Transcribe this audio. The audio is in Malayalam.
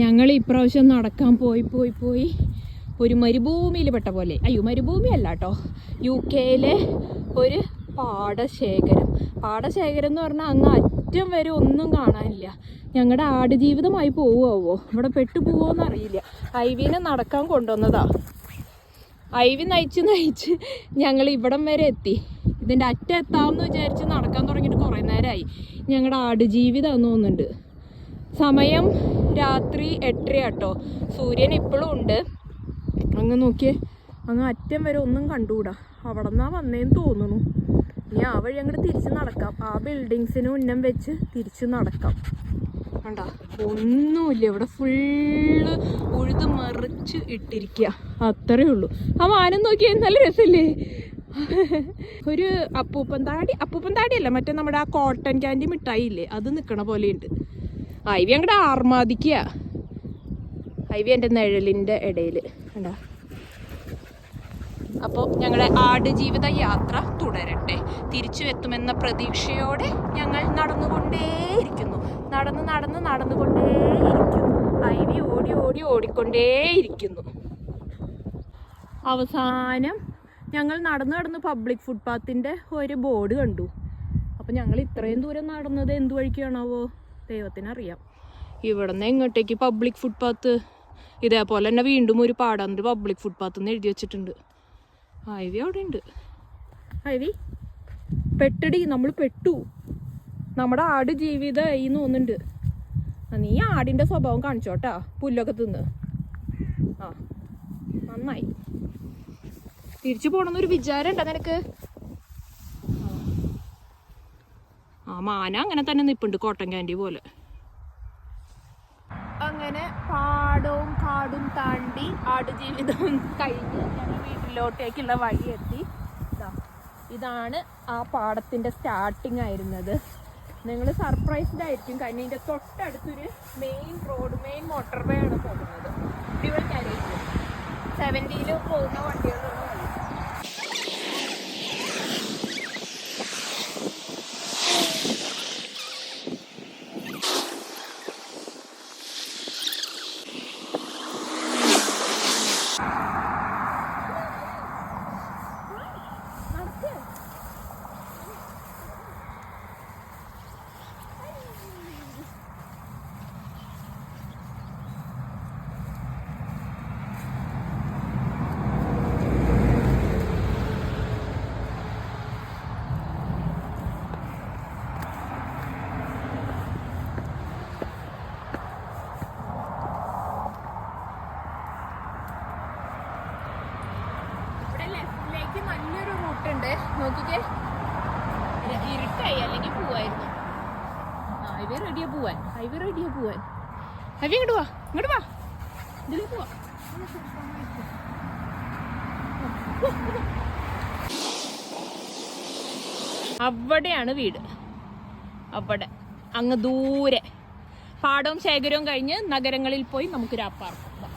ഞങ്ങൾ ഇപ്രാവശ്യം നടക്കാൻ പോയി ഒരു മരുഭൂമിയിൽ പെട്ട പോലെ. അയ്യോ, മരുഭൂമിയല്ല കേട്ടോ, UK ഒരു പാടശേഖരം എന്ന് പറഞ്ഞാൽ അങ്ങ് അറ്റം വരെ ഒന്നും കാണാനില്ല. ഞങ്ങളുടെ ആടുജീവിതമായി പോവുമോ, ഇവിടെ പെട്ടുപോകുമോയെന്ന് അറിയില്ല. ഐവിനെ നടക്കാൻ കൊണ്ടുവന്നതാ. ഐവി നയിച്ച് ഞങ്ങൾ ഇവിടം വരെ എത്തി. ഇതിൻ്റെ അറ്റം എത്താമെന്ന് വിചാരിച്ച് നടക്കാൻ തുടങ്ങിയിട്ട് കുറേ നേരമായി. ഞങ്ങളുടെ ആടുജീവിതമാണെന്ന് തോന്നുന്നുണ്ട്. സമയം രാത്രി 8:30 കേട്ടോ. സൂര്യൻ ഇപ്പോഴും ഉണ്ട്. അങ്ങ് നോക്കിയേ, അങ്ങ് അറ്റം വരെ ഒന്നും കണ്ടുകൂടാ. അവിടെ നിന്നാ വന്നേന്ന് തോന്നുന്നു. ഇനി ആ വഴി അങ്ങോട്ട് തിരിച്ച് നടക്കാം. ആ ബിൽഡിങ്സിന് ഉന്നം വെച്ച് തിരിച്ച് നടക്കാം. കണ്ടാ, ഒന്നുമില്ല ഇവിടെ, ഫുള്ള് ഉഴുത് മറിച്ച് ഇട്ടിരിക്കുക. അത്രേ ഉള്ളൂ. ആ മാനം നോക്കിയാൽ നല്ല രസമല്ലേ. ഒരു അപ്പൂപ്പൻ താടി അല്ല, മറ്റേ നമ്മുടെ ആ കോട്ടൺ ക്യാൻഡി മിഠായി ഇല്ലേ, അത് നിൽക്കണ പോലെയുണ്ട്. ഐവി അങ്ങോട്ട് ആർമാദിക്കുക. ഐവി എൻ്റെ നിഴലിൻ്റെ ഇടയിൽ കണ്ടാ. അപ്പോൾ ഞങ്ങളുടെ ആടുജീവിത യാത്ര തുടരട്ടെ. തിരിച്ചു എത്തുമെന്ന പ്രതീക്ഷയോടെ ഞങ്ങൾ നടന്നുകൊണ്ടേയിരിക്കുന്നു. ഐവി ഓടിക്കൊണ്ടേയിരിക്കുന്നു. അവസാനം ഞങ്ങൾ നടന്ന് പബ്ലിക് ഫുട്പാത്തിൻ്റെ ഒരു ബോർഡ് കണ്ടു. അപ്പം ഞങ്ങൾ ഇത്രയും ദൂരം നടന്നത് എന്ത് വഴിക്കാണാവോ, ദൈവത്തിനറിയാം. ഇവിടെ നിന്ന് എങ്ങോട്ടേക്ക് പബ്ലിക് ഫുട്പാത്ത്? ഇതേപോലെ തന്നെ വീണ്ടും ഒരു പാടാന്നിട്ട് പബ്ലിക് ഫുട്പാത്ത് എന്ന് എഴുതി വെച്ചിട്ടുണ്ട്. ഐവി അവിടെ ഉണ്ട്. ഐവി പെട്ടടി, നമ്മൾ പെട്ടു. നമ്മുടെ ആട് ജീവിതമായി തോന്നുന്നുണ്ട്. നീ ആടിൻ്റെ സ്വഭാവം കാണിച്ചോട്ടാ, പുല്ലൊക്കെ തിന്ന്. ആ, നന്നായി. തിരിച്ചു പോകണമെന്നൊരു വിചാരം ഉണ്ടോ നിനക്ക്? ആ, മാന അങ്ങനെ തന്നെ നിൽപ്പുണ്ട്, കോട്ടൺ ക്യാൻഡി പോലെ. അങ്ങനെ പാടവും കാടും താണ്ടി ആടുജീവിതവും കഴിഞ്ഞ് ഞങ്ങൾ വീട്ടിലോട്ടേക്കുള്ള വഴി എത്തി. ഇതാണ് ആ പാടത്തിൻ്റെ സ്റ്റാർട്ടിങ് ആയിരുന്നത്. നിങ്ങൾ സർപ്രൈസ്ഡ് ആയിരിക്കും, കാരണം ഇതിൻ്റെ തൊട്ടടുത്തൊരു മെയിൻ മോട്ടോർ വേ ആണ് പോകുന്നത്. ഡ്യുവൽ കാരേജ് 70-ൽ പോകുന്ന വണ്ടികളുള്ള വഴി. നല്ലൊരു റൂട്ടുണ്ട്, നോക്കിക്കേ. ഇരുട്ടായി, അല്ലെങ്കിൽ പോവായിരുന്നു. ഐവി റെഡിയാ പോവാൻ. ഐവി ഇങ്ങോട്ട് വാ, ഇതിലേക്ക് പോവാ. അവിടെയാണ് വീട്. അവിടെ അങ്ങ് ദൂരെ പാടവും ശേഖരവും കഴിഞ്ഞ് നഗരങ്ങളിൽ പോയി നമുക്ക് രാപ്പാർക്കാം.